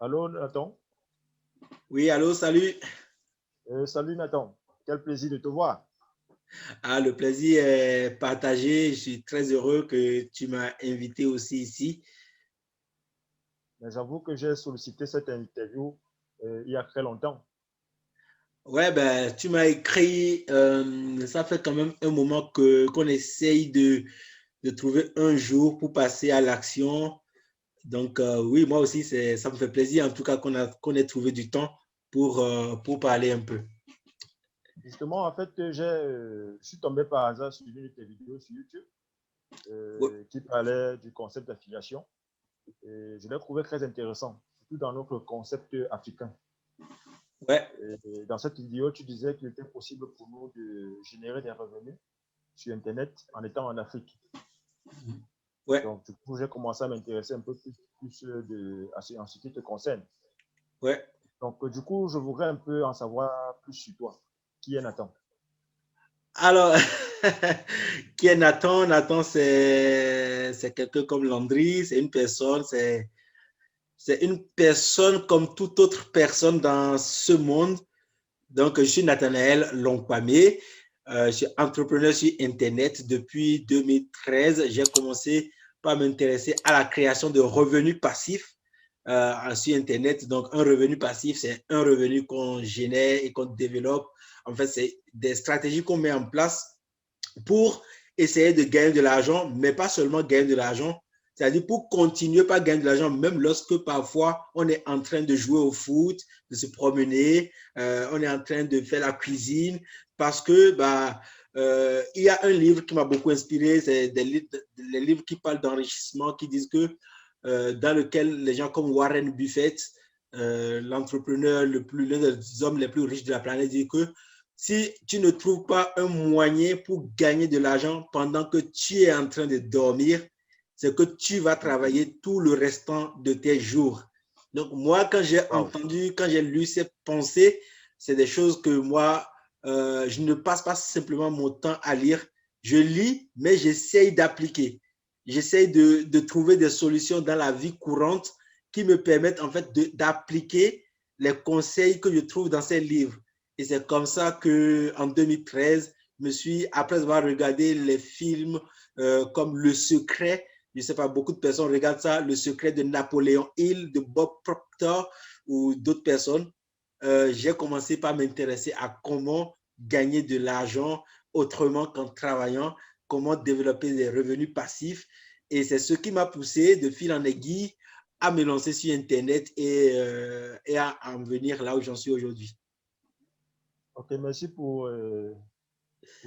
Allô, Nathan. Oui, allô, salut. Salut, Nathan. Quel plaisir de te voir. Ah, le plaisir est partagé. Je suis très heureux que tu m'as invité aussi ici. Mais j'avoue que j'ai sollicité cette interview il y a très longtemps. Ouais, ben, tu m'as écrit, ça fait quand même un moment qu'on essaye de trouver un jour pour passer à l'action. Donc, oui, moi aussi, ça me fait plaisir en tout cas qu'on ait trouvé du temps pour parler un peu. Justement, en fait, je suis tombé par hasard sur une de tes vidéos sur YouTube qui parlait du concept d'affiliation. Et je l'ai trouvé très intéressant, surtout dans notre concept africain. Ouais, Et dans cette vidéo, tu disais qu'il était possible pour nous de générer des revenus sur Internet en étant en Afrique. ouais, Donc, du coup, j'ai commencé à m'intéresser un peu plus en ce qui te concerne. ouais. Donc, du coup, je voudrais un peu en savoir plus sur toi. Qui est Nathan? Alors, qui est Nathan? Nathan, c'est quelqu'un comme Landry, c'est une personne, c'est une personne comme toute autre personne dans ce monde. Donc, je suis Nathanaël Longpamé. Je suis entrepreneur sur Internet depuis 2013. J'ai commencé par m'intéresser à la création de revenus passifs sur Internet. Donc, un revenu passif, c'est un revenu qu'on génère et qu'on développe. En fait, c'est des stratégies qu'on met en place pour essayer de gagner de l'argent, mais pas seulement gagner de l'argent, c'est-à-dire pour continuer par gagner de l'argent, même lorsque parfois on est en train de jouer au foot, de se promener, on est en train de faire la cuisine, parce que il y a un livre qui m'a beaucoup inspiré, c'est les livres qui parlent d'enrichissement, qui disent que dans lequel les gens comme Warren Buffett, l'entrepreneur l'un des hommes les plus riches de la planète, dit que si tu ne trouves pas un moyen pour gagner de l'argent pendant que tu es en train de dormir, c'est que tu vas travailler tout le restant de tes jours. Donc moi, Wow. quand j'ai lu ces pensées, c'est des choses que moi, je ne passe pas simplement mon temps à lire. Je lis, mais j'essaye d'appliquer. J'essaye de trouver des solutions dans la vie courante qui me permettent en fait d'appliquer les conseils que je trouve dans ces livres. Et c'est comme ça que en 2013, après avoir regardé les films comme Le Secret, je ne sais pas, beaucoup de personnes regardent ça, Le Secret de Napoléon Hill, de Bob Proctor ou d'autres personnes. J'ai commencé par m'intéresser à comment gagner de l'argent autrement qu'en travaillant, comment développer des revenus passifs. Et c'est ce qui m'a poussé de fil en aiguille à me lancer sur Internet et à en venir là où j'en suis aujourd'hui. Ok, merci pour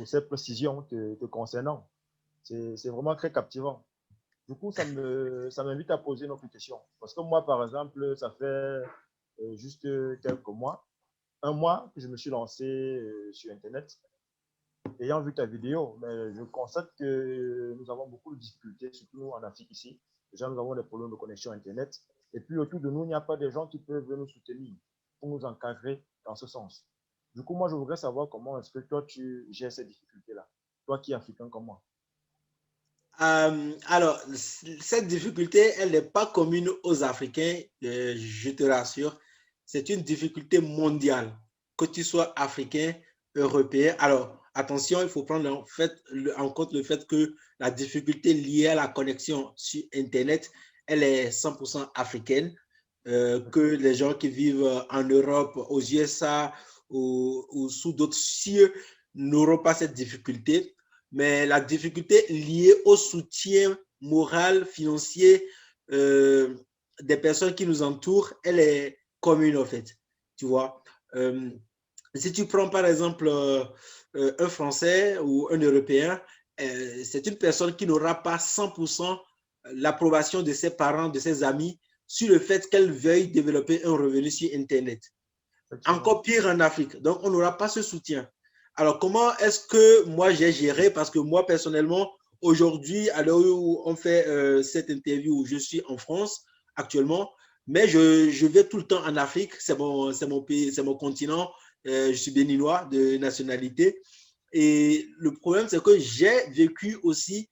ces précisions te concernant. C'est vraiment très captivant. Du coup, ça m'invite à poser une autre question. Parce que moi, par exemple, ça fait juste quelques mois, un mois que je me suis lancé sur Internet, ayant vu ta vidéo. Mais je constate que nous avons beaucoup de difficultés, surtout nous en Afrique ici. Déjà, nous avons des problèmes de connexion Internet. Et puis, autour de nous, il n'y a pas de gens qui peuvent nous soutenir pour nous encadrer dans ce sens. Du coup, moi, je voudrais savoir comment est-ce que toi, tu gères ces difficultés-là. Toi qui es africain comme moi. Alors, cette difficulté, elle n'est pas commune aux Africains, je te rassure. C'est une difficulté mondiale, que tu sois africain, européen. Alors, attention, il faut prendre en compte le fait que la difficulté liée à la connexion sur Internet, elle est 100% africaine, que les gens qui vivent en Europe, aux USA ou sous d'autres cieux n'auront pas cette difficulté, mais la difficulté liée au soutien moral, financier des personnes qui nous entourent, elle est commune en fait, tu vois. Euh, Si tu prends par exemple un Français ou un Européen, c'est une personne qui n'aura pas 100% l'approbation de ses parents, de ses amis, sur le fait qu'elle veuille développer un revenu sur Internet. Effectivement. Encore pire en Afrique. Donc, on n'aura pas ce soutien. Alors, comment est-ce que moi j'ai géré? Parce que moi, personnellement, aujourd'hui, à l'heure où on fait cette interview, je suis en France actuellement, mais je vais tout le temps en Afrique. C'est mon pays, c'est mon continent. Je suis béninois de nationalité. Et le problème, c'est que j'ai vécu aussi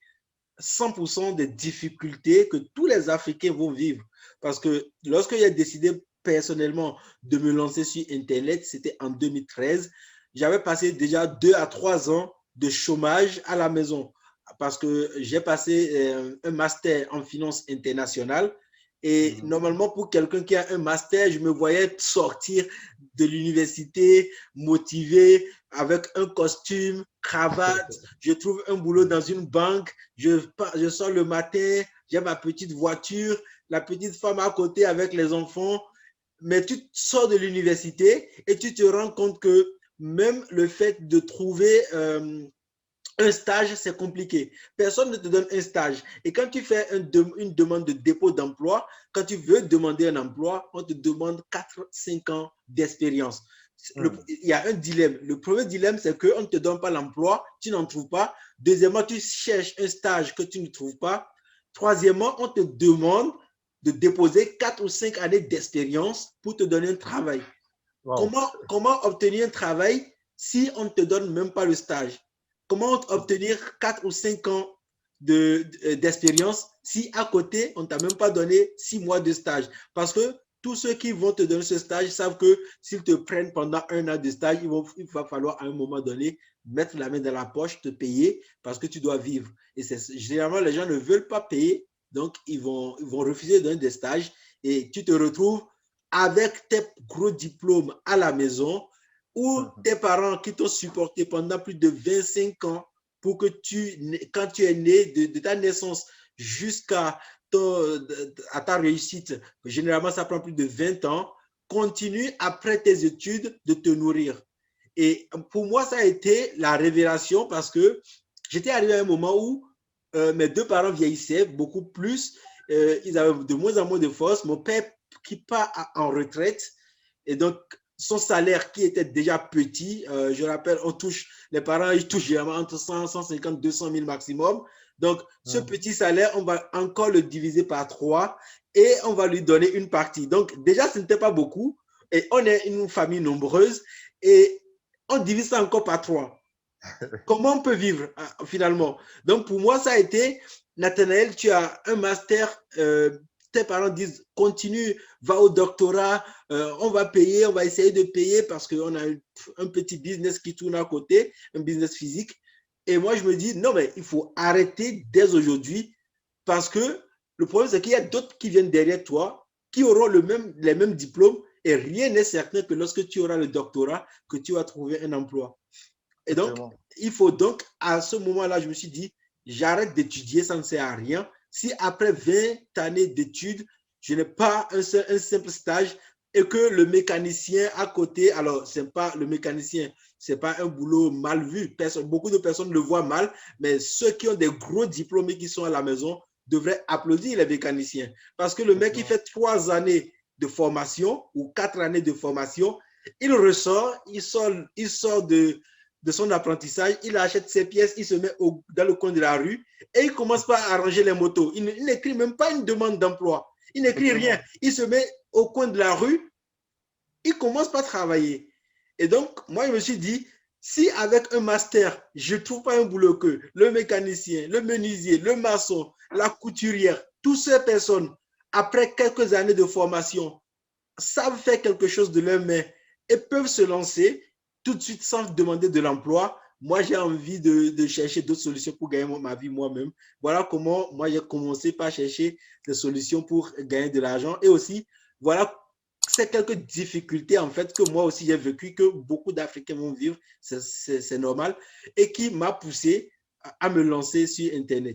100% des difficultés que tous les Africains vont vivre. Parce que lorsque j'ai décidé personnellement de me lancer sur Internet, c'était en 2013. J'avais passé déjà 2 à 3 ans de chômage à la maison parce que j'ai passé un master en finance internationale. Et normalement, pour quelqu'un qui a un master, je me voyais sortir de l'université motivé avec un costume, cravate. Je trouve un boulot dans une banque. Je sors le matin, j'ai ma petite voiture, la petite femme à côté avec les enfants. Mais tu sors de l'université et tu te rends compte que même le fait de trouver un stage, c'est compliqué. Personne ne te donne un stage. Et quand tu fais une demande de dépôt d'emploi, quand tu veux demander un emploi, on te demande 4-5 ans d'expérience. Il y a un dilemme. Le premier dilemme, c'est qu'on ne te donne pas l'emploi, tu n'en trouves pas. Deuxièmement, tu cherches un stage que tu ne trouves pas. Troisièmement, on te demande de déposer 4 ou 5 années d'expérience pour te donner un travail. Wow. Comment obtenir un travail si on ne te donne même pas le stage? Comment obtenir 4 ou 5 ans d'expérience si à côté, on ne t'a même pas donné 6 mois de stage? Parce que tous ceux qui vont te donner ce stage savent que s'ils te prennent pendant 1 an de stage, il va falloir à un moment donné mettre la main dans la poche, te payer parce que tu dois vivre. Et généralement, les gens ne veulent pas payer, donc ils vont refuser de donner des stages et tu te retrouves avec tes gros diplômes à la maison ou tes parents qui t'ont supporté pendant plus de 25 ans pour que quand tu es né, de ta naissance jusqu'à ta réussite, généralement ça prend plus de 20 ans, continue après tes études de te nourrir. Et pour moi, ça a été la révélation parce que j'étais arrivé à un moment où mes 2 parents vieillissaient beaucoup plus, ils avaient de moins en moins de force. Mon père qui part en retraite et donc son salaire qui était déjà petit, je rappelle, les parents ils touchent généralement entre 100, 150, 200 000 maximum. Donc, ce petit salaire, on va encore le diviser par 3 et on va lui donner une partie. Donc, déjà, ce n'était pas beaucoup et on est une famille nombreuse et on divise ça encore par 3. Comment on peut vivre finalement? Donc, pour moi, ça a été, Nathanaël, tu as un master, tes parents disent, continue, va au doctorat, on va payer, on va essayer de payer parce qu'on a un petit business qui tourne à côté, un business physique. Et moi, je me dis, non, mais il faut arrêter dès aujourd'hui parce que le problème, c'est qu'il y a d'autres qui viennent derrière toi, qui auront les mêmes diplômes et rien n'est certain que lorsque tu auras le doctorat, que tu vas trouver un emploi. Et donc, il faut donc, à ce moment-là, je me suis dit, j'arrête d'étudier, ça ne sert à rien. Si après 20 années d'études, je n'ai pas un simple stage et que le mécanicien à côté, alors, c'est pas le mécanicien, ce n'est pas un boulot mal vu. Beaucoup de personnes le voient mal, mais ceux qui ont des gros diplômes et qui sont à la maison devraient applaudir les mécaniciens. Parce que le mec qui fait 3 années de formation ou 4 années de formation, il ressort, il sort de son apprentissage, il achète ses pièces, il se met dans le coin de la rue et il commence pas à arranger les motos. Il n'écrit même pas une demande d'emploi. Il n'écrit rien. Il se met au coin de la rue, il commence pas à travailler. Et donc, moi, je me suis dit, si avec un master, je ne trouve pas un boulot que le mécanicien, le menuisier, le maçon, la couturière, toutes ces personnes, après quelques années de formation, savent faire quelque chose de leurs mains et peuvent se lancer tout de suite sans demander de l'emploi. Moi, j'ai envie de chercher d'autres solutions pour gagner ma vie moi-même. Voilà comment moi, j'ai commencé par chercher des solutions pour gagner de l'argent. Et aussi, voilà ces quelques difficultés en fait que moi aussi j'ai vécu, que beaucoup d'Africains vont vivre, c'est normal, et qui m'a poussé à me lancer sur Internet.